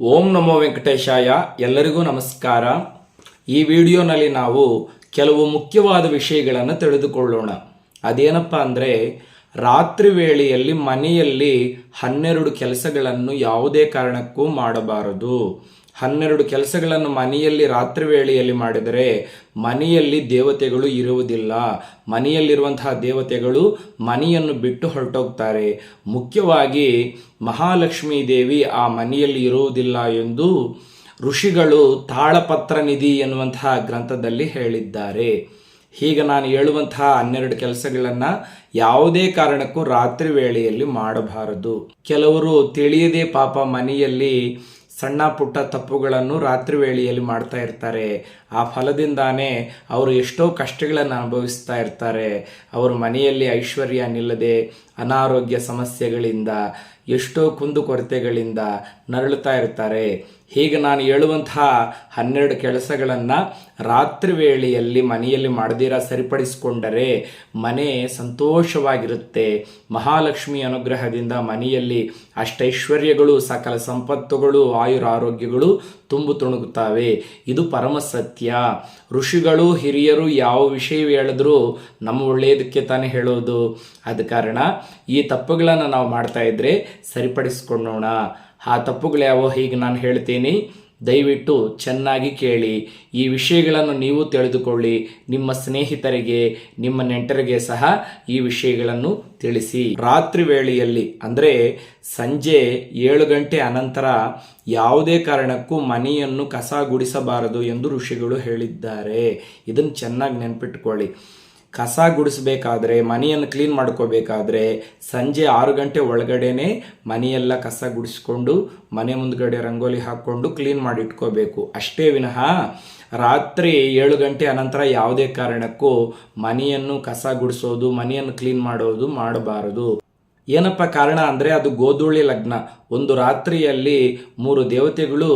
ಓಂ ನಮೋ ವೆಂಕಟೇಶಾಯ. ಎಲ್ಲರಿಗೂ ನಮಸ್ಕಾರ. ಈ ವಿಡಿಯೋನಲ್ಲಿ ನಾವು ಕೆಲವು ಮುಖ್ಯವಾದ ವಿಷಯಗಳನ್ನು ತಿಳಿದುಕೊಳ್ಳೋಣ. ಅದೇನಪ್ಪ ಅಂದರೆ, ರಾತ್ರಿ ವೇಳೆಯಲ್ಲಿ ಮನೆಯಲ್ಲಿ 12 ಕೆಲಸಗಳನ್ನು ಯಾವುದೇ ಕಾರಣಕ್ಕೂ ಮಾಡಬಾರದು. 12 ಕೆಲಸಗಳನ್ನು ಮನೆಯಲ್ಲಿ ರಾತ್ರಿ ವೇಳೆಯಲ್ಲಿ ಮಾಡಿದರೆ ಮನೆಯಲ್ಲಿ ದೇವತೆಗಳು ಇರುವುದಿಲ್ಲ. ಮನೆಯಲ್ಲಿರುವಂತಹ ದೇವತೆಗಳು ಮನೆಯನ್ನು ಬಿಟ್ಟು ಹೊರಟೋಗ್ತಾರೆ. ಮುಖ್ಯವಾಗಿ ಮಹಾಲಕ್ಷ್ಮೀ ದೇವಿ ಆ ಮನೆಯಲ್ಲಿ ಇರುವುದಿಲ್ಲ ಎಂದು ಋಷಿಗಳು ತಾಳಪತ್ರ ನಿಧಿ ಎನ್ನುವಂತಹ ಗ್ರಂಥದಲ್ಲಿ ಹೇಳಿದ್ದಾರೆ. ಹೀಗೆ ನಾನು ಹೇಳುವಂತಹ 12 ಕೆಲಸಗಳನ್ನು ಯಾವುದೇ ಕಾರಣಕ್ಕೂ ರಾತ್ರಿ ವೇಳೆಯಲ್ಲಿ ಮಾಡಬಾರದು. ಕೆಲವರು ತಿಳಿಯದೆ ಪಾಪ ಮನೆಯಲ್ಲಿ ಸಣ್ಣ ಪುಟ್ಟ ತಪ್ಪುಗಳನ್ನು ರಾತ್ರಿ ವೇಳೆಯಲ್ಲಿ ಮಾಡ್ತಾ ಇರ್ತಾರೆ. ಆ ಫಲದಿಂದಾನೇ ಅವರು ಎಷ್ಟೋ ಕಷ್ಟಗಳನ್ನು ಅನುಭವಿಸ್ತಾ ಇರ್ತಾರೆ. ಅವರು ಮನೆಯಲ್ಲಿ ಐಶ್ವರ್ಯ ನಿಲ್ಲದೆ ಅನಾರೋಗ್ಯ ಸಮಸ್ಯೆಗಳಿಂದ ಎಷ್ಟೋ ಕುಂದುಕೊರತೆಗಳಿಂದ ನರಳುತ್ತಾ ಇರ್ತಾರೆ. ಹೀಗೆ ನಾನು ಹೇಳುವಂತಹ 12 ಕೆಲಸಗಳನ್ನು ರಾತ್ರಿ ವೇಳೆಯಲ್ಲಿ ಮನೆಯಲ್ಲಿ ಮಾಡದಿರ ಸರಿಪಡಿಸಿಕೊಂಡರೆ ಮನೆ ಸಂತೋಷವಾಗಿರುತ್ತೆ. ಮಹಾಲಕ್ಷ್ಮಿ ಅನುಗ್ರಹದಿಂದ ಮನೆಯಲ್ಲಿ ಅಷ್ಟೈಶ್ವರ್ಯಗಳು, ಸಕಲ ಸಂಪತ್ತುಗಳು, ಆಯುರಾರೋಗ್ಯಗಳು ತುಂಬು ತುಣುಗುತ್ತವೆ. ಇದು ಪರಮ ಸತ್ಯ. ಋಷಿಗಳು ಹಿರಿಯರು ಯಾವ ವಿಷಯ ಹೇಳಿದ್ರು ನಮ್ಮ ಒಳ್ಳೆಯದಕ್ಕೆ ತಾನೇ ಹೇಳೋದು. ಆದ ಕಾರಣ ಈ ತಪ್ಪುಗಳನ್ನು ನಾವು ಮಾಡ್ತಾ ಇದ್ರೆ ಸರಿಪಡಿಸ್ಕೊಳ್ಳೋಣ. ಆ ತಪ್ಪುಗಳು ಯಾವೋ ಹೀಗೆ ನಾನು ಹೇಳ್ತೀನಿ, ದಯವಿಟ್ಟು ಚೆನ್ನಾಗಿ ಕೇಳಿ. ಈ ವಿಷಯಗಳನ್ನು ನೀವು ತಿಳಿದುಕೊಳ್ಳಿ. ನಿಮ್ಮ ಸ್ನೇಹಿತರಿಗೆ, ನಿಮ್ಮ ನೆಂಟರಿಗೆ ಸಹ ಈ ವಿಷಯಗಳನ್ನು ತಿಳಿಸಿ. ರಾತ್ರಿ ವೇಳೆಯಲ್ಲಿ ಅಂದರೆ ಸಂಜೆ 7 ಗಂಟೆ ಅನಂತರ ಯಾವುದೇ ಕಾರಣಕ್ಕೂ ಮನೆಯನ್ನು ಕಸ ಗುಡಿಸಬಾರದು ಎಂದು ಋಷಿಗಳು ಹೇಳಿದ್ದಾರೆ. ಇದನ್ನು ಚೆನ್ನಾಗಿ ನೆನಪಿಟ್ಕೊಳ್ಳಿ. ಕಸ ಗುಡಿಸಬೇಕಾದ್ರೆ, ಮನೆಯನ್ನು ಕ್ಲೀನ್ ಮಾಡ್ಕೋಬೇಕಾದ್ರೆ ಸಂಜೆ 6 ಗಂಟೆ ಒಳಗಡೆನೆ ಮನೆಯೆಲ್ಲ ಕಸ ಗುಡಿಸ್ಕೊಂಡು ಮನೆ ಮುಂದ್ಗಡೆ ರಂಗೋಲಿ ಹಾಕ್ಕೊಂಡು ಕ್ಲೀನ್ ಮಾಡಿ ಇಟ್ಕೋಬೇಕು. ಅಷ್ಟೇ ವಿನಃ ರಾತ್ರಿ 7 ಗಂಟೆ ಅನಂತರ ಯಾವುದೇ ಕಾರಣಕ್ಕೂ ಮನೆಯನ್ನು ಕಸ ಗುಡಿಸೋದು, ಮನೆಯನ್ನು ಕ್ಲೀನ್ ಮಾಡೋದು ಮಾಡಬಾರದು. ಏನಪ್ಪ ಕಾರಣ ಅಂದರೆ ಅದು ಗೋಧೂಳಿ ಲಗ್ನ. ಒಂದು ರಾತ್ರಿಯಲ್ಲಿ 3 ದೇವತೆಗಳು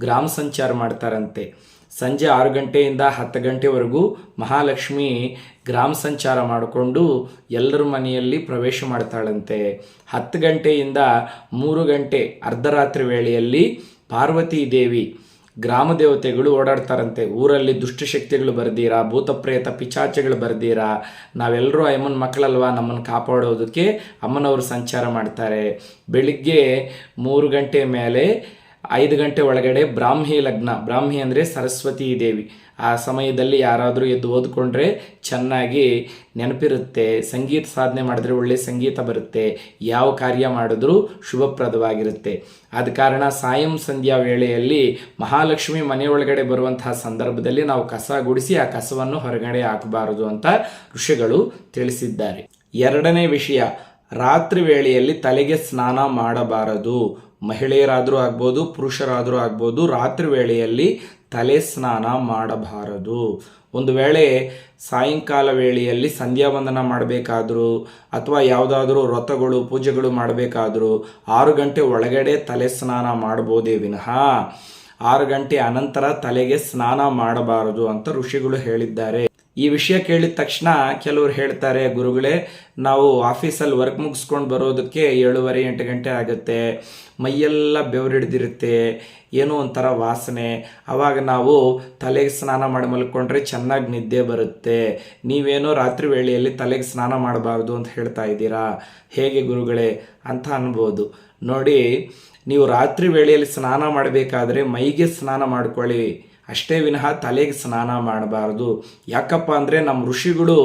ಗ್ರಾಮ ಸಂಚಾರ ಮಾಡ್ತಾರಂತೆ. ಸಂಜೆ 6 ಗಂಟೆಯಿಂದ 10 ಗಂಟೆವರೆಗೂ ಮಹಾಲಕ್ಷ್ಮಿ ಗ್ರಾಮ ಸಂಚಾರ ಮಾಡಿಕೊಂಡು ಎಲ್ಲರ ಮನೆಯಲ್ಲಿ ಪ್ರವೇಶ ಮಾಡ್ತಾಳಂತೆ. 10 ಗಂಟೆಯಿಂದ 3 ಗಂಟೆ ಅರ್ಧರಾತ್ರಿ ವೇಳೆಯಲ್ಲಿ ಪಾರ್ವತಿ ದೇವಿ ಗ್ರಾಮ ದೇವತೆಗಳು ಓಡಾಡ್ತಾರಂತೆ. ಊರಲ್ಲಿ ದುಷ್ಟಶಕ್ತಿಗಳು ಬರ್ದೀರಾ, ಭೂತಪ್ರೇತ ಪಿಚಾಚಗಳು ಬರ್ದೀರಾ, ನಾವೆಲ್ಲರೂ ಅಮ್ಮನ ಮಕ್ಕಳಲ್ವಾ, ನಮ್ಮನ್ನು ಕಾಪಾಡೋದಕ್ಕೆ ಅಮ್ಮನವರು ಸಂಚಾರ ಮಾಡ್ತಾರೆ. ಬೆಳಿಗ್ಗೆ 3 ಗಂಟೆ ಮೇಲೆ 5 ಗಂಟೆ ಒಳಗಡೆ ಬ್ರಾಹ್ಮಿ ಲಗ್ನ. ಬ್ರಾಹ್ಮಿ ಅಂದರೆ ಸರಸ್ವತಿ ದೇವಿ. ಆ ಸಮಯದಲ್ಲಿ ಯಾರಾದರೂ ಎದ್ದು ಓದ್ಕೊಂಡ್ರೆ ಚೆನ್ನಾಗಿ ನೆನಪಿರುತ್ತೆ. ಸಂಗೀತ ಸಾಧನೆ ಮಾಡಿದ್ರೆ ಒಳ್ಳೆ ಸಂಗೀತ ಬರುತ್ತೆ. ಯಾವ ಕಾರ್ಯ ಮಾಡಿದ್ರೂ ಶುಭಪ್ರದವಾಗಿರುತ್ತೆ. ಆದ ಕಾರಣ ಸಾಯಂ ಸಂಧ್ಯಾ ವೇಳೆಯಲ್ಲಿ ಮಹಾಲಕ್ಷ್ಮಿ ಮನೆಯೊಳಗಡೆ ಬರುವಂತಹ ಸಂದರ್ಭದಲ್ಲಿ ನಾವು ಕಸ ಗುಡಿಸಿ ಆ ಕಸವನ್ನು ಹೊರಗಡೆ ಹಾಕಬಾರದು ಅಂತ ಋಷಿಗಳು ತಿಳಿಸಿದ್ದಾರೆ. 2ನೇ ವಿಷಯ, ರಾತ್ರಿ ವೇಳೆಯಲ್ಲಿ ತಲೆಗೆ ಸ್ನಾನ ಮಾಡಬಾರದು. ಮಹಿಳೆಯರಾದರೂ ಆಗ್ಬೋದು, ಪುರುಷರಾದರೂ ಆಗ್ಬೋದು, ರಾತ್ರಿ ವೇಳೆಯಲ್ಲಿ ತಲೆ ಸ್ನಾನ ಮಾಡಬಾರದು. ಒಂದು ವೇಳೆ ಸಾಯಂಕಾಲ ವೇಳೆಯಲ್ಲಿ ಸಂಧ್ಯಾ ವಂದನ ಮಾಡಬೇಕಾದ್ರೂ ಅಥವಾ ಯಾವುದಾದ್ರೂ ವ್ರತಗಳು ಪೂಜೆಗಳು ಮಾಡಬೇಕಾದ್ರೂ 6 ಗಂಟೆ ಒಳಗಡೆ ತಲೆ ಸ್ನಾನ ಮಾಡ್ಬೋದೇ ವಿನಃ 6 ಗಂಟೆ ಅನಂತರ ತಲೆಗೆ ಸ್ನಾನ ಮಾಡಬಾರದು ಅಂತ ಋಷಿಗಳು ಹೇಳಿದ್ದಾರೆ. ಈ ವಿಷಯ ಕೇಳಿದ ತಕ್ಷಣ ಕೆಲವರು ಹೇಳ್ತಾರೆ, ಗುರುಗಳೇ ನಾವು ಆಫೀಸಲ್ಲಿ ವರ್ಕ್ ಮುಗಿಸ್ಕೊಂಡು ಬರೋದಕ್ಕೆ 7:30-8 ಗಂಟೆ ಆಗುತ್ತೆ, ಮೈಯೆಲ್ಲ ಬೆವರಿಡ್ದಿರುತ್ತೆ, ಏನೋ ಒಂಥರ ವಾಸನೆ, ಆವಾಗ ನಾವು ತಲೆಗೆ ಸ್ನಾನ ಮಾಡಿ ಮಲ್ಕೊಂಡ್ರೆ ಚೆನ್ನಾಗಿ ನಿದ್ದೆ ಬರುತ್ತೆ, ನೀವೇನೋ ರಾತ್ರಿ ವೇಳೆಯಲ್ಲಿ ತಲೆಗೆ ಸ್ನಾನ ಮಾಡಬಾರ್ದು ಅಂತ ಹೇಳ್ತಾ ಇದ್ದೀರಾ, ಹೇಗೆ ಗುರುಗಳೇ ಅಂತ ಅನ್ಬೋದು. ನೋಡಿ, ನೀವು ರಾತ್ರಿ ವೇಳೆಯಲ್ಲಿ ಸ್ನಾನ ಮಾಡಬೇಕಾದ್ರೆ ಮೈಗೆ ಸ್ನಾನ ಮಾಡ್ಕೊಳ್ಳಿ, ಅಷ್ಟೇ ವಿನಃ ತಲೆಗೆ ಸ್ನಾನ ಮಾಡಬಾರ್ದು. ಯಾಕಪ್ಪ ಅಂದರೆ ನಮ್ಮ ಋಷಿಗಳು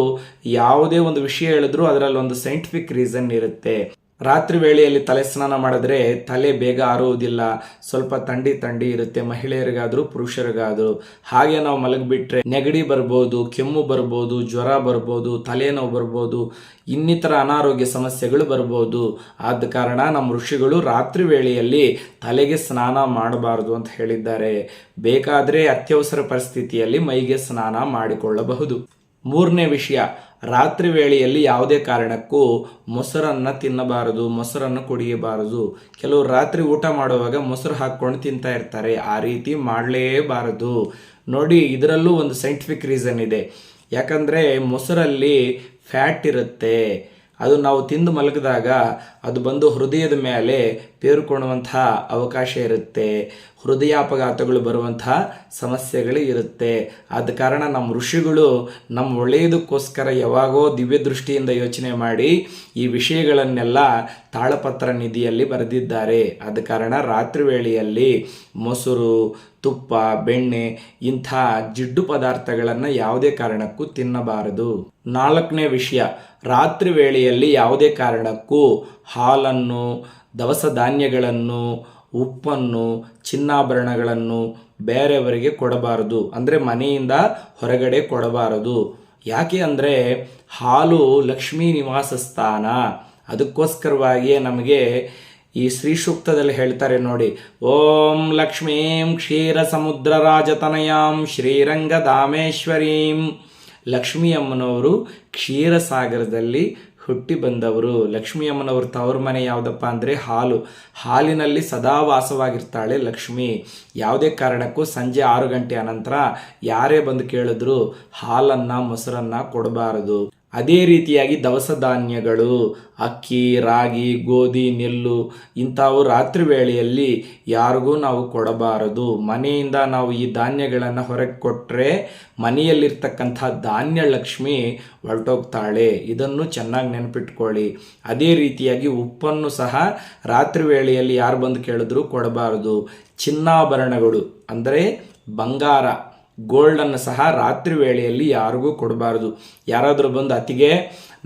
ಯಾವುದೇ ಒಂದು ವಿಷಯ ಹೇಳಿದ್ರು ಅದರಲ್ಲಿ ಒಂದು ಸೈಂಟಿಫಿಕ್ ರೀಸನ್ ಇರುತ್ತೆ. ರಾತ್ರಿ ವೇಳೆಯಲ್ಲಿ ತಲೆ ಸ್ನಾನ ಮಾಡಿದ್ರೆ ತಲೆ ಬೇಗ ಆರುವುದಿಲ್ಲ, ಸ್ವಲ್ಪ ಥಂಡಿ ಇರುತ್ತೆ, ಮಹಿಳೆಯರಿಗಾದರೂ ಪುರುಷರಿಗಾದರೂ. ಹಾಗೆ ನಾವು ಮಲಗಿಬಿಟ್ರೆ ನೆಗಡಿ ಬರ್ಬೋದು, ಕೆಮ್ಮು ಬರ್ಬೋದು, ಜ್ವರ ಬರ್ಬೋದು, ತಲೆನೋವು ಬರ್ಬೋದು, ಇನ್ನಿತರ ಅನಾರೋಗ್ಯ ಸಮಸ್ಯೆಗಳು ಬರ್ಬೋದು. ಆದ ಕಾರಣ ನಮ್ಮ ಋಷಿಗಳು ರಾತ್ರಿ ವೇಳೆಯಲ್ಲಿ ತಲೆಗೆ ಸ್ನಾನ ಮಾಡಬಾರದು ಅಂತ ಹೇಳಿದ್ದಾರೆ. ಬೇಕಾದರೆ ಅತ್ಯವಸರ ಪರಿಸ್ಥಿತಿಯಲ್ಲಿ ಮೈಗೆ ಸ್ನಾನ ಮಾಡಿಕೊಳ್ಳಬಹುದು. 3ನೇ ವಿಷಯ, ರಾತ್ರಿ ವೇಳೆಯಲ್ಲಿ ಯಾವುದೇ ಕಾರಣಕ್ಕೂ ಮೊಸರನ್ನು ತಿನ್ನಬಾರದು, ಮೊಸರನ್ನು ಕುಡಿಯಬಾರದು. ಕೆಲವರು ರಾತ್ರಿ ಊಟ ಮಾಡುವಾಗ ಮೊಸರು ಹಾಕ್ಕೊಂಡು ತಿಂತಾ ಇರ್ತಾರೆ. ಆ ರೀತಿ ಮಾಡಲೇಬಾರದು. ನೋಡಿ, ಇದರಲ್ಲೂ ಒಂದು ಸೈಂಟಿಫಿಕ್ ರೀಸನ್ ಇದೆ. ಯಾಕಂದರೆ ಮೊಸರಲ್ಲಿ ಫ್ಯಾಟ್ ಇರುತ್ತೆ. ಅದು ನಾವು ತಿಂದು ಮಲಗಿದಾಗ ಅದು ಬಂದು ಹೃದಯದ ಮೇಲೆ ಪೇರಿಕೊಳ್ಳುವಂತಹ ಅವಕಾಶ ಇರುತ್ತೆ, ಹೃದಯಾಪಘಾತಗಳು ಬರುವಂತಹ ಸಮಸ್ಯೆಗಳು ಇರುತ್ತೆ. ಆದ ಕಾರಣ ನಮ್ಮ ಋಷಿಗಳು ನಮ್ಮ ಒಳ್ಳೆಯದಕ್ಕೋಸ್ಕರ ಯಾವಾಗೋ ದಿವ್ಯ ದೃಷ್ಟಿಯಿಂದ ಯೋಚನೆ ಮಾಡಿ ಈ ವಿಷಯಗಳನ್ನೆಲ್ಲ ತಾಳಪತ್ರ ನಿಧಿಯಲ್ಲಿ ಬರೆದಿದ್ದಾರೆ. ಆದ ಕಾರಣ ರಾತ್ರಿ ವೇಳೆಯಲ್ಲಿ ಮೊಸರು, ತುಪ್ಪ, ಬೆಣ್ಣೆ ಇಂಥ ಜಿಡ್ಡು ಪದಾರ್ಥಗಳನ್ನು ಯಾವುದೇ ಕಾರಣಕ್ಕೂ ತಿನ್ನಬಾರದು. 4ನೇ ವಿಷಯ, ರಾತ್ರಿ ವೇಳೆಯಲ್ಲಿ ಯಾವುದೇ ಕಾರಣಕ್ಕೂ ಹಾಲನ್ನು, ದವಸ ಧಾನ್ಯಗಳನ್ನು, ಉಪ್ಪನ್ನು, ಚಿನ್ನಾಭರಣಗಳನ್ನು ಬೇರೆಯವರಿಗೆ ಕೊಡಬಾರದು. ಅಂದರೆ ಮನೆಯಿಂದ ಹೊರಗಡೆ ಕೊಡಬಾರದು. ಯಾಕೆ ಅಂದರೆ ಹಾಲು ಲಕ್ಷ್ಮೀ ನಿವಾಸ ಸ್ಥಾನ. ಅದಕ್ಕೋಸ್ಕರವಾಗಿಯೇ ನಮಗೆ ಈ ಶ್ರೀ ಸೂಕ್ತದಲ್ಲಿ ಹೇಳ್ತಾರೆ ನೋಡಿ, ಓಂ ಲಕ್ಷ್ಮೀಂ ಕ್ಷೀರ ಸಮುದ್ರ ರಾಜತನಯಾಂ ಶ್ರೀರಂಗಧಾಮೇಶ್ವರೀಂ. ಲಕ್ಷ್ಮೀ ಅಮ್ಮನವರು ಕ್ಷೀರಸಾಗರದಲ್ಲಿ ಹುಟ್ಟಿ ಬಂದವರು. ಲಕ್ಷ್ಮೀ ಅಮ್ಮನವರು ತವರು ಮನೆ ಯಾವುದಪ್ಪ ಅಂದರೆ ಹಾಲಿನಲ್ಲಿ ಸದಾ ವಾಸವಾಗಿರ್ತಾಳೆ ಲಕ್ಷ್ಮಿ. ಯಾವುದೇ ಕಾರಣಕ್ಕೂ ಸಂಜೆ 6 ಗಂಟೆ ಅನಂತರ ಯಾರೇ ಬಂದು ಕೇಳಿದ್ರು ಹಾಲನ್ನು, ಮೊಸರನ್ನು ಕೊಡಬಾರದು. ಅದೇ ರೀತಿಯಾಗಿ ದವಸ ಧಾನ್ಯಗಳು, ಅಕ್ಕಿ, ರಾಗಿ, ಗೋಧಿ, ನೆಲ್ಲು ಇಂಥವು ರಾತ್ರಿ ವೇಳೆಯಲ್ಲಿ ಯಾರಿಗೂ ನಾವು ಕೊಡಬಾರದು. ಮನೆಯಿಂದ ನಾವು ಈ ಧಾನ್ಯಗಳನ್ನು ಹೊರಗೆ ಕೊಟ್ಟರೆ ಮನೆಯಲ್ಲಿರ್ತಕ್ಕಂಥ ಧಾನ್ಯ ಲಕ್ಷ್ಮಿ ಹೊರಟೋಗ್ತಾಳೆ. ಇದನ್ನು ಚೆನ್ನಾಗಿ ನೆನಪಿಟ್ಕೊಳ್ಳಿ. ಅದೇ ರೀತಿಯಾಗಿ ಉಪ್ಪನ್ನು ಸಹ ರಾತ್ರಿ ವೇಳೆಯಲ್ಲಿ ಯಾರು ಬಂದು ಕೇಳಿದ್ರು ಕೊಡಬಾರದು. ಚಿನ್ನಾಭರಣಗಳು ಅಂದರೆ ಬಂಗಾರ, ಗೋಲ್ಡನ್ನು ಸಹ ರಾತ್ರಿ ವೇಳೆಯಲ್ಲಿ ಯಾರಿಗೂ ಕೊಡಬಾರ್ದು. ಯಾರಾದರೂ ಬಂದು ಅತಿಗೆ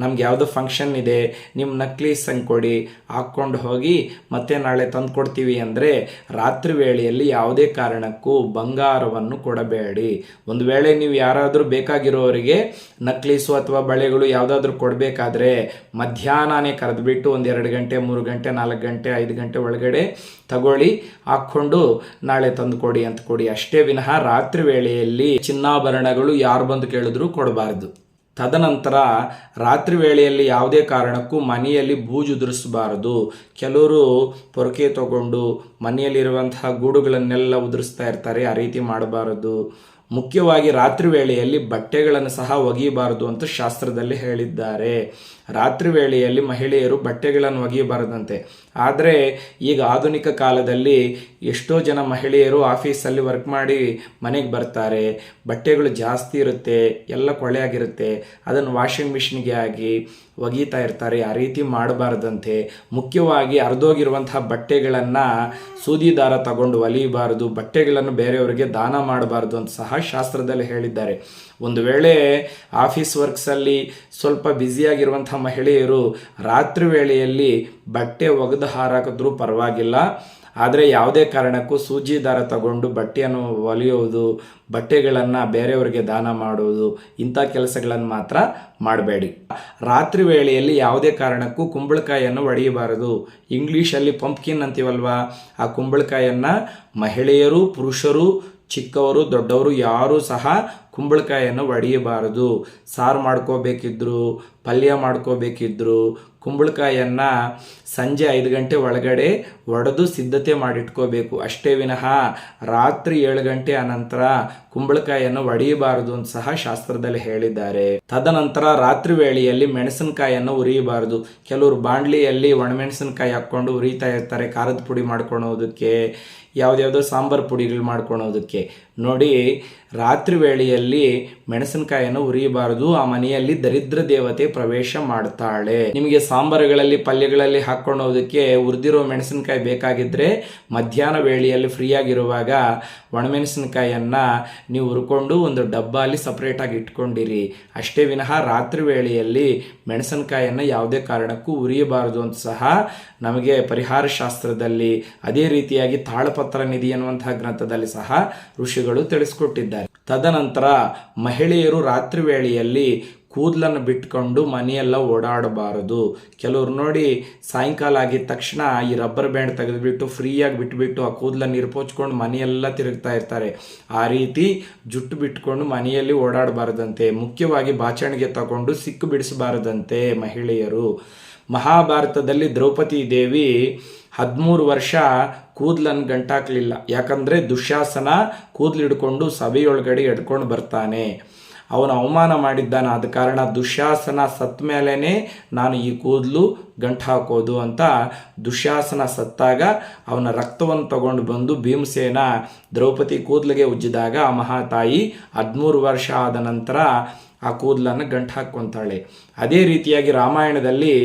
ನಮ್ಗೆ ಯಾವುದೋ ಫಂಕ್ಷನ್ ಇದೆ, ನಿಮ್ಮ ನಕ್ಲೀಸನ್ನು ಕೊಡಿ, ಹಾಕ್ಕೊಂಡು ಹೋಗಿ ಮತ್ತೆ ನಾಳೆ ತಂದು ಕೊಡ್ತೀವಿ ಅಂದರೆ ರಾತ್ರಿ ವೇಳೆಯಲ್ಲಿ ಯಾವುದೇ ಕಾರಣಕ್ಕೂ ಬಂಗಾರವನ್ನು ಕೊಡಬೇಡಿ. ಒಂದು ವೇಳೆ ನೀವು ಯಾರಾದರೂ ಬೇಕಾಗಿರೋರಿಗೆ ನಕ್ಲೀಸು ಅಥವಾ ಬಳೆಗಳು ಯಾವುದಾದ್ರೂ ಕೊಡಬೇಕಾದ್ರೆ ಮಧ್ಯಾಹ್ನನೇ ಕರೆದುಬಿಟ್ಟು 1-2 ಗಂಟೆ, 3 ಗಂಟೆ, 4 ಗಂಟೆ, 5 ಗಂಟೆ ಒಳಗಡೆ ತಗೊಳ್ಳಿ, ಹಾಕ್ಕೊಂಡು ನಾಳೆ ತಂದು ಕೊಡಿ ಅಂತ ಕೊಡಿ. ಅಷ್ಟೇ ವಿನಃ ರಾತ್ರಿ ವೇಳೆಯಲ್ಲಿ ಚಿನ್ನಾಭರಣಗಳು ಯಾರು ಬಂದು ಕೇಳಿದ್ರು ಕೊಡಬಾರ್ದು. ತದನಂತರ ರಾತ್ರಿ ವೇಳೆಯಲ್ಲಿ ಯಾವುದೇ ಕಾರಣಕ್ಕೂ ಮನೆಯಲ್ಲಿ ಬೂಜು ಉದುರಿಸಬಾರದು. ಕೆಲವರು ಪೊರಕೆ ತಗೊಂಡು ಮನೆಯಲ್ಲಿರುವಂತಹ ಗೂಡುಗಳನ್ನೆಲ್ಲ ಉದುರಿಸ್ತಾ ಇರ್ತಾರೆ. ಆ ರೀತಿ ಮಾಡಬಾರದು. ಮುಖ್ಯವಾಗಿ ರಾತ್ರಿ ವೇಳೆಯಲ್ಲಿ ಬಟ್ಟೆಗಳನ್ನು ಸಹ ಒಗೆಯಬಾರದು ಅಂತ ಶಾಸ್ತ್ರದಲ್ಲಿ ಹೇಳಿದ್ದಾರೆ. ರಾತ್ರಿ ವೇಳೆಯಲ್ಲಿ ಮಹಿಳೆಯರು ಬಟ್ಟೆಗಳನ್ನು ಒಗೆಯಬಾರದಂತೆ. ಆದರೆ ಈಗ ಆಧುನಿಕ ಕಾಲದಲ್ಲಿ ಎಷ್ಟೋ ಜನ ಮಹಿಳೆಯರು ಆಫೀಸಲ್ಲಿ ವರ್ಕ್ ಮಾಡಿ ಮನೆಗೆ ಬರ್ತಾರೆ, ಬಟ್ಟೆಗಳು ಜಾಸ್ತಿ ಇರುತ್ತೆ, ಎಲ್ಲ ಕೊಳೆ ಆಗಿರುತ್ತೆ, ಅದನ್ನು ವಾಷಿಂಗ್ ಮಿಷಿನ್ಗೆ ಆಗಿ ಒಗೀತಾ ಇರ್ತಾರೆ. ಆ ರೀತಿ ಮಾಡಬಾರ್ದಂತೆ. ಮುಖ್ಯವಾಗಿ ಹರಿದೋಗಿರುವಂತಹ ಬಟ್ಟೆಗಳನ್ನು ಸೂದಿ ದಾರ ತಗೊಂಡು ಹೊಲಿಯಬಾರದು. ಬಟ್ಟೆಗಳನ್ನು ಬೇರೆಯವರಿಗೆ ದಾನ ಮಾಡಬಾರ್ದು ಅಂತ ಸಹ ಶಾಸ್ತ್ರದಲ್ಲಿ ಹೇಳಿದ್ದಾರೆ. ಒಂದು ವೇಳೆ ಆಫೀಸ್ ವರ್ಕ್ಸಲ್ಲಿ ಸ್ವಲ್ಪ ಬ್ಯುಸಿಯಾಗಿರುವಂಥ ಮಹಿಳೆಯರು ರಾತ್ರಿ ವೇಳೆಯಲ್ಲಿ ಬಟ್ಟೆ ಒಗೆದು ಹಾರಾಕಿದ್ರೂ ಪರವಾಗಿಲ್ಲ. ಆದರೆ ಯಾವುದೇ ಕಾರಣಕ್ಕೂ ಸೂಜಿ ದಾರ ತಗೊಂಡು ಬಟ್ಟೆಯನ್ನು ಹೊಲಿಯೋದು, ಬಟ್ಟೆಗಳನ್ನು ಬೇರೆಯವರಿಗೆ ದಾನ ಮಾಡುವುದು ಇಂಥ ಕೆಲಸಗಳನ್ನು ಮಾತ್ರ ಮಾಡಬೇಡಿ. ರಾತ್ರಿ ವೇಳೆಯಲ್ಲಿ ಯಾವುದೇ ಕಾರಣಕ್ಕೂ ಕುಂಬಳಕಾಯಿಯನ್ನು ಒಡೆಯಬಾರದು. ಇಂಗ್ಲೀಷಲ್ಲಿ ಪಂಪ್ಕಿನ್ ಅಂತೀವಲ್ವಾ, ಆ ಕುಂಬಳಕಾಯಿಯನ್ನು ಮಹಿಳೆಯರು, ಪುರುಷರು, ಚಿಕ್ಕವರು, ದೊಡ್ಡವರು ಯಾರೂ ಸಹ ಕುಂಬಳಕಾಯಿಯನ್ನು ಒಡೆಯಬಾರದು. ಸಾರು ಮಾಡ್ಕೋಬೇಕಿದ್ರು, ಪಲ್ಯ ಮಾಡ್ಕೋಬೇಕಿದ್ರು ಕುಂಬಳಕಾಯಿಯನ್ನು ಸಂಜೆ 5 ಗಂಟೆ ಒಳಗಡೆ ಒಡೆದು ಸಿದ್ಧತೆ ಮಾಡಿಟ್ಕೋಬೇಕು. ಅಷ್ಟೇ ವಿನಃ ರಾತ್ರಿ 7 ಗಂಟೆ ಅನಂತರ ಕುಂಬಳಕಾಯಿಯನ್ನು ಒಡೆಯಬಾರದು ಅಂತ ಸಹ ಶಾಸ್ತ್ರದಲ್ಲಿ ಹೇಳಿದ್ದಾರೆ. ತದನಂತರ ರಾತ್ರಿ ವೇಳೆಯಲ್ಲಿ ಮೆಣಸಿನಕಾಯಿಯನ್ನು ಉರಿಯಬಾರದು. ಕೆಲವರು ಬಾಣಲಿಯಲ್ಲಿ ಒಣಮೆಣಸಿನಕಾಯಿ ಹಾಕ್ಕೊಂಡು ಉರಿತಾ ಇರ್ತಾರೆ, ಖಾರದ ಪುಡಿ ಮಾಡ್ಕೊಳೋದಕ್ಕೆ, ಯಾವುದ್ಯಾವುದೋ ಸಾಂಬಾರು ಪುಡಿಗಳು ಮಾಡ್ಕೊಳೋದಕ್ಕೆ. ನೋಡಿ, ರಾತ್ರಿ ವೇಳೆಯಲ್ಲಿ ಮೆಣಸಿನಕಾಯಿಯನ್ನು ಉರಿಯಬಾರದು. ಆ ಮನೆಯಲ್ಲಿ ದರಿದ್ರ ದೇವತೆ ಪ್ರವೇಶ ಮಾಡ್ತಾಳೆ. ನಿಮಗೆ ಸಾಂಬಾರುಗಳಲ್ಲಿ, ಪಲ್ಯಗಳಲ್ಲಿ ಹಾಕ್ಕೊಳ್ಳೋದಕ್ಕೆ ಉರಿದಿರೋ ಮೆಣಸಿನಕಾಯಿ ಬೇಕಾಗಿದ್ದರೆ ಮಧ್ಯಾಹ್ನ ವೇಳೆಯಲ್ಲಿ ಫ್ರೀ ಆಗಿರುವಾಗ ಒಣಮೆಣಸಿನಕಾಯಿಯನ್ನು ನೀವು ಹುರ್ಕೊಂಡು ಒಂದು ಡಬ್ಬಲ್ಲಿ ಸಪ್ರೇಟಾಗಿ ಇಟ್ಕೊಂಡಿರಿ. ಅಷ್ಟೇ ವಿನಃ ರಾತ್ರಿ ವೇಳೆಯಲ್ಲಿ ಮೆಣಸಿನಕಾಯಿಯನ್ನು ಯಾವುದೇ ಕಾರಣಕ್ಕೂ ಉರಿಯಬಾರದು ಅಂತ ಸಹ ನಮಗೆ ಪರಿಹಾರ ಶಾಸ್ತ್ರದಲ್ಲಿ, ಅದೇ ರೀತಿಯಾಗಿ ತಾಳಪತ್ರ ನಿಧಿ ಎನ್ನುವಂತಹ ಗ್ರಂಥದಲ್ಲಿ ಸಹ ಋಷಿಗಳು ತಿಳಿಸ್ಕೊಟ್ಟಿದ್ದಾರೆ. ತದನಂತರ ಮಹಿಳೆಯರು ರಾತ್ರಿ ವೇಳೆಯಲ್ಲಿ ಕೂದಲನ್ನು ಬಿಟ್ಕೊಂಡು ಮನೆಯೆಲ್ಲ ಓಡಾಡಬಾರದು. ಕೆಲವರು ನೋಡಿ, ಸಾಯಂಕಾಲ ಆಗಿದ ತಕ್ಷಣ ಈ ರಬ್ಬರ್ ಬ್ಯಾಂಡ್ ತೆಗೆದುಬಿಟ್ಟು ಫ್ರೀಯಾಗಿ ಬಿಟ್ಬಿಟ್ಟು ಆ ಕೂದಲನ್ನು ನಿರ್ಪೋಚ್ಕೊಂಡು ಮನೆಯೆಲ್ಲ ತಿರುಗ್ತಾ ಇರ್ತಾರೆ. ಆ ರೀತಿ ಜುಟ್ಟು ಬಿಟ್ಕೊಂಡು ಮನೆಯಲ್ಲಿ ಓಡಾಡಬಾರದಂತೆ. ಮುಖ್ಯವಾಗಿ ಬಾಚಣಿಗೆ ತಗೊಂಡು ಸಿಕ್ಕು ಬಿಡಿಸಬಾರದಂತೆ ಮಹಿಳೆಯರು. ಮಹಾಭಾರತದಲ್ಲಿ ದ್ರೌಪದಿ ದೇವಿ 13 ವರ್ಷ ಕೂದಲನ್ನು ಗಂಟಾಕಲಿಲ್ಲ. ಯಾಕಂದರೆ ದುಶ್ಯಾಸನ ಕೂದಲು ಹಿಡ್ಕೊಂಡು ಸಭೆಯೊಳಗಡೆ ಎಡ್ಕೊಂಡು ಬರ್ತಾನೆ. ಅವನು ಅವಮಾನ ಮಾಡಿದ್ದಾನೆ, ಆದ ಕಾರಣ ದುಶ್ಯಾಸನ ಸತ್ತ ಮೇಲೇ ನಾನು ಈ ಕೂದಲು ಗಂಟು ಹಾಕೋದು ಅಂತ ದುಶ್ಯಾಸನ ಸತ್ತಾಗ ಅವನ ರಕ್ತವನ್ನು ತಗೊಂಡು ಬಂದು ಭೀಮಸೇನ ದ್ರೌಪದಿ ಕೂದಲಿಗೆ ಉಜ್ಜಿದಾಗ ಆ ಮಹಾತಾಯಿ 13 ವರ್ಷ ಆದ ನಂತರ ಆ ಕೂದಲನ್ನು ಗಂಟು ಹಾಕ್ಕೊಂತಾಳೆ. ಅದೇ ರೀತಿಯಾಗಿ ರಾಮಾಯಣದಲ್ಲಿ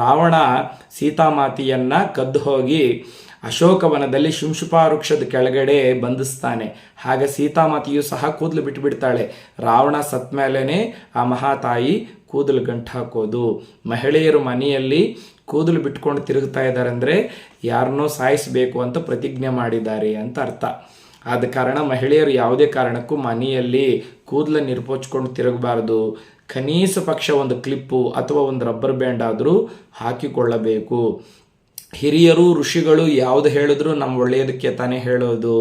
ರಾವಣ ಸೀತಾಮಾತೆಯನ್ನು ಕದ್ದು ಹೋಗಿ ಅಶೋಕವನದಲ್ಲಿ ಶಿಂಶುಪಾ ವೃಕ್ಷದ ಕೆಳಗಡೆ ಬಂಧಿಸ್ತಾನೆ. ಹಾಗೆ ಸೀತಾಮಾತೆಯು ಸಹ ಕೂದಲು ಬಿಟ್ಟುಬಿಡ್ತಾಳೆ. ರಾವಣ ಸತ್ತ ಮೇಲೇ ಆ ಮಹಾತಾಯಿ ಕೂದಲು ಗಂಟು ಹಾಕೋದು. ಮಹಿಳೆಯರು ಮನೆಯಲ್ಲಿ ಕೂದಲು ಬಿಟ್ಕೊಂಡು ತಿರುಗ್ತಾ ಇದ್ದಾರೆ ಅಂದರೆ ಯಾರನ್ನೋ ಸಾಯಿಸಬೇಕು ಅಂತ ಪ್ರತಿಜ್ಞೆ ಮಾಡಿದ್ದಾರೆ ಅಂತ ಅರ್ಥ. ಆದ ಕಾರಣ ಮಹಿಳೆಯರು ಯಾವುದೇ ಕಾರಣಕ್ಕೂ ಮನೆಯಲ್ಲಿ ಕೂದಲು ನಿರ್ಪೋಚ್ಕೊಂಡು ತಿರುಗಬಾರ್ದು. ಕನೀಸ ಪಕ್ಷ ಒಂದು ಕ್ಲಿಪ್ಪು ಅಥವಾ ಒಂದು ರಬ್ಬರ್ ಬ್ಯಾಂಡ್ ಆದರೂ ಹಾಕಿಕೊಳ್ಳಬೇಕು. ಹಿರಿಯರು ಋಷಿಗಳು ಯಾವುದು ಹೇಳಿದ್ರು ನಮ್ಮ ಒಳ್ಳೆಯದಕ್ಕೆ ತಾನೇ ಹೇಳೋದು.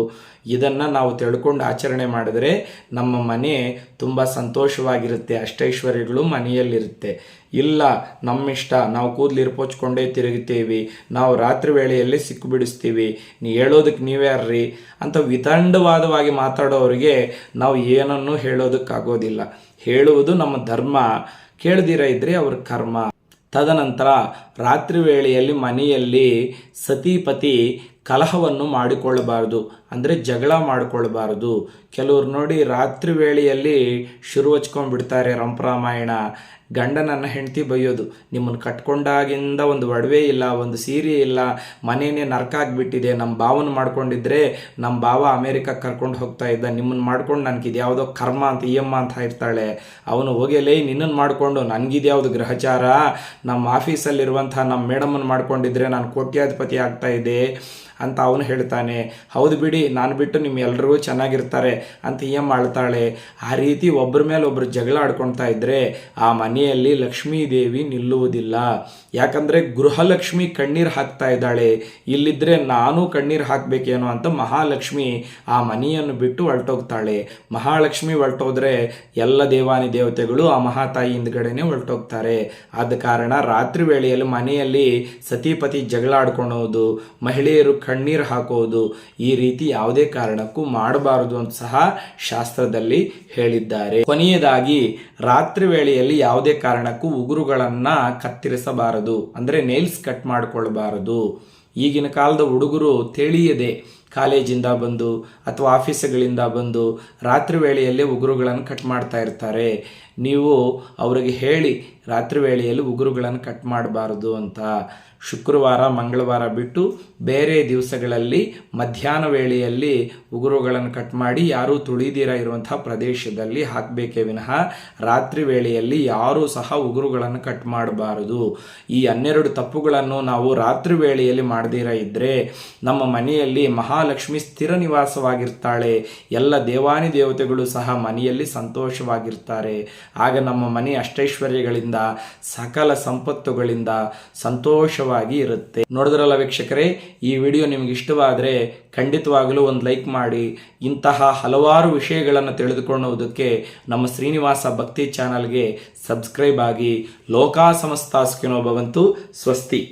ಇದನ್ನು ನಾವು ತಿಳ್ಕೊಂಡು ಆಚರಣೆ ಮಾಡಿದ್ರೆ ನಮ್ಮ ಮನೆ ತುಂಬ ಸಂತೋಷವಾಗಿರುತ್ತೆ, ಅಷ್ಟೈಶ್ವರ್ಯಗಳು ಮನೆಯಲ್ಲಿರುತ್ತೆ. ಇಲ್ಲ ನಮ್ಮಿಷ್ಟ, ನಾವು ಕೂದಲು ಇರ್ಪೋಚ್ಕೊಂಡೇ ತಿರುಗುತ್ತೇವೆ, ನಾವು ರಾತ್ರಿ ವೇಳೆಯಲ್ಲಿ ಸಿಕ್ಕು ಬಿಡಿಸ್ತೀವಿ, ಹೇಳೋದಕ್ಕೆ ನೀವ್ಯಾರ್ರಿ ಅಂತ ವಿತಂಡವಾದವಾಗಿ ಮಾತಾಡೋರಿಗೆ ನಾವು ಏನನ್ನೂ ಹೇಳೋದಕ್ಕಾಗೋದಿಲ್ಲ. ಹೇಳುವುದು ನಮ್ಮ ಧರ್ಮ, ಕೇಳದಿರ ಇದ್ರೆ ಅವ್ರ ಕರ್ಮ. ತದನಂತರ ರಾತ್ರಿ ವೇಳೆಯಲ್ಲಿ ಮನೆಯಲ್ಲಿ ಸತಿಪತಿ ಕಲಹವನ್ನು ಮಾಡಿಕೊಳ್ಳಬಾರದು, ಅಂದರೆ ಜಗಳ ಮಾಡಿಕೊಳ್ಳಬಾರದು. ಕೆಲವ್ರು ನೋಡಿ ರಾತ್ರಿ ವೇಳೆಯಲ್ಲಿ ಶುರು ಹಚ್ಕೊಂಡ್ಬಿಡ್ತಾರೆ ರಂಪರಾಮಾಯಣ. ಗಂಡನನ್ನು ಹೆಂಡತಿ ಬೈಯೋದು, ನಿಮ್ಮನ್ನು ಕಟ್ಕೊಂಡಾಗಿಂದ ಒಂದು ಒಡವೆ ಇಲ್ಲ, ಒಂದು ಸೀರೆ ಇಲ್ಲ, ಮನೇನೇ ನರಕ ಆಗಿಬಿಟ್ಟಿದೆ. ನಮ್ಮ ಭಾವನ ಮಾಡ್ಕೊಂಡಿದ್ರೆ ನಮ್ಮ ಭಾವ ಅಮೇರಿಕಕ್ಕೆ ಕರ್ಕೊಂಡು ಹೋಗ್ತಾ ಇದ್ದ, ನಿಮ್ಮನ್ನು ಮಾಡ್ಕೊಂಡು ನನಗಿದು ಯಾವುದೋ ಕರ್ಮ ಅಂತ ಅಮ್ಮ ಅಂತ ಇರ್ತಾಳೆ. ಅವನು ಹೋಗಲೇ ನಿನ್ನನ್ನು ಮಾಡಿಕೊಂಡು ನನಗಿದ್ಯಾವುದು ಗ್ರಹಚಾರ, ನಮ್ಮ ಆಫೀಸಲ್ಲಿರುವಂಥ ನಮ್ಮ ಮೇಡಮನ್ನು ಮಾಡ್ಕೊಂಡಿದ್ರೆ ನಾನು ಕೋಟ್ಯಾಧಿಪತಿ ಆಗ್ತಾ ಇದ್ದೆ ಅಂತ ಅವನು ಹೇಳ್ತಾನೆ. ಹೌದು ಬಿಡಿ, ನಾನು ಬಿಟ್ಟು ನಿಮ್ಮೆಲ್ಲರಿಗೂ ಚೆನ್ನಾಗಿರ್ತಾರೆ ಅಂತ ಅಮ್ಮ ಆಳ್ತಾಳೆ. ಆ ರೀತಿ ಒಬ್ಬರ ಮೇಲೆ ಒಬ್ಬರು ಜಗಳ ಆಡ್ಕೊಳ್ತಾ ಇದ್ದರೆ ಆ ಮನೆಯಲ್ಲಿ ಲಕ್ಷ್ಮೀ ದೇವಿ ನಿಲ್ಲುವುದಿಲ್ಲ. ಯಾಕಂದರೆ ಗೃಹಲಕ್ಷ್ಮಿ ಕಣ್ಣೀರು ಹಾಕ್ತಾ ಇದ್ದಾಳೆ, ಇಲ್ಲಿದ್ದರೆ ನಾನು ಕಣ್ಣೀರು ಹಾಕಬೇಕೇನೋ ಅಂತ ಮಹಾಲಕ್ಷ್ಮಿ ಆ ಮನೆಯನ್ನು ಬಿಟ್ಟು ಹೊರಟೋಗ್ತಾಳೆ. ಮಹಾಲಕ್ಷ್ಮಿ ಹೊರಟೋದ್ರೆ ಎಲ್ಲ ದೇವಾನಿ ದೇವತೆಗಳು ಆ ಮಹಾತಾಯಿ ಹಿಂದ್ಗಡೆನೆ ಹೊರಟೋಗ್ತಾರೆ. ಆದ ಕಾರಣ ರಾತ್ರಿ ವೇಳೆಯಲ್ಲಿ ಮನೆಯಲ್ಲಿ ಸತಿಪತಿ ಜಗಳ ಆಡ್ಕೊಳ್ಳೋದು, ಮಹಿಳೆಯರು ಕಣ್ಣೀರು ಹಾಕೋದು, ಈ ರೀತಿ ಯಾವುದೇ ಕಾರಣಕ್ಕೂ ಮಾಡಬಾರದು ಅಂತ ಸಹ ಶಾಸ್ತ್ರದಲ್ಲಿ ಹೇಳಿದ್ದಾರೆ. ಕೊನೆಯದಾಗಿ ರಾತ್ರಿ ವೇಳೆಯಲ್ಲಿ ಯಾವುದೇ ಕಾರಣಕ್ಕೂ ಉಗುರುಗಳನ್ನು ಕತ್ತರಿಸಬಾರದು, ಅಂದರೆ ನೇಲ್ಸ್ ಕಟ್ ಮಾಡಿಕೊಳ್ಬಾರದು. ಈಗಿನ ಕಾಲದ ಹುಡುಗರು ತಿಳಿಯದೆ ಕಾಲೇಜಿಂದ ಬಂದು ಅಥವಾ ಆಫೀಸುಗಳಿಂದ ಬಂದು ರಾತ್ರಿ ವೇಳೆಯಲ್ಲೇ ಉಗುರುಗಳನ್ನು ಕಟ್ ಮಾಡ್ತಾ ಇರ್ತಾರೆ. ನೀವು ಅವರಿಗೆ ಹೇಳಿ ರಾತ್ರಿ ವೇಳೆಯಲ್ಲಿ ಉಗುರುಗಳನ್ನು ಕಟ್ ಮಾಡಬಾರದು ಅಂತ. ಶುಕ್ರವಾರ ಮಂಗಳವಾರ ಬಿಟ್ಟು ಬೇರೆ ದಿವಸಗಳಲ್ಲಿ ಮಧ್ಯಾಹ್ನ ವೇಳೆಯಲ್ಲಿ ಉಗುರುಗಳನ್ನು ಕಟ್ ಮಾಡಿ ಯಾರೂ ತುಳಿದಿರ ಇರುವಂತಹ ಪ್ರದೇಶದಲ್ಲಿ ಹಾಕಬೇಕೇ ವಿನಃ ರಾತ್ರಿ ವೇಳೆಯಲ್ಲಿ ಯಾರೂ ಸಹ ಉಗುರುಗಳನ್ನು ಕಟ್ ಮಾಡಬಾರದು. ಈ 12 ತಪ್ಪುಗಳನ್ನು ನಾವು ರಾತ್ರಿ ವೇಳೆಯಲ್ಲಿ ಮಾಡದಿರ ಇದ್ದರೆ ನಮ್ಮ ಮನೆಯಲ್ಲಿ ಮಹಾಲಕ್ಷ್ಮಿ ಸ್ಥಿರ ನಿವಾಸವಾಗಿರ್ತಾಳೆ. ಎಲ್ಲ ದೇವಾನಿ ದೇವತೆಗಳು ಸಹ ಮನೆಯಲ್ಲಿ ಸಂತೋಷವಾಗಿರ್ತಾರೆ. ಆಗ ನಮ್ಮ ಮನೆ ಅಷ್ಟೈಶ್ವರ್ಯಗಳಿಂದ ಸಕಲ ಸಂಪತ್ತುಗಳಿಂದ ಸಂತೋಷವಾಗಿ ಇರುತ್ತೆ. ನೋಡಿದ್ರಲ್ಲ ವೀಕ್ಷಕರೇ, ಈ ವಿಡಿಯೋ ನಿಮ್ಗೆ ಇಷ್ಟವಾದರೆ ಖಂಡಿತವಾಗಲೂ ಒಂದು ಲೈಕ್ ಮಾಡಿ. ಇಂತಹ ಹಲವಾರು ವಿಷಯಗಳನ್ನು ತಿಳಿದುಕೊಳ್ಳುವುದಕ್ಕೆ ನಮ್ಮ ಶ್ರೀನಿವಾಸ ಭಕ್ತಿ ಚಾನಲ್ಗೆ ಸಬ್ಸ್ಕ್ರೈಬ್ ಆಗಿ. ಲೋಕಾ ಸಮಸ್ತ ಸುಖಿನೋ ಭವಂತು. ಸ್ವಸ್ತಿ.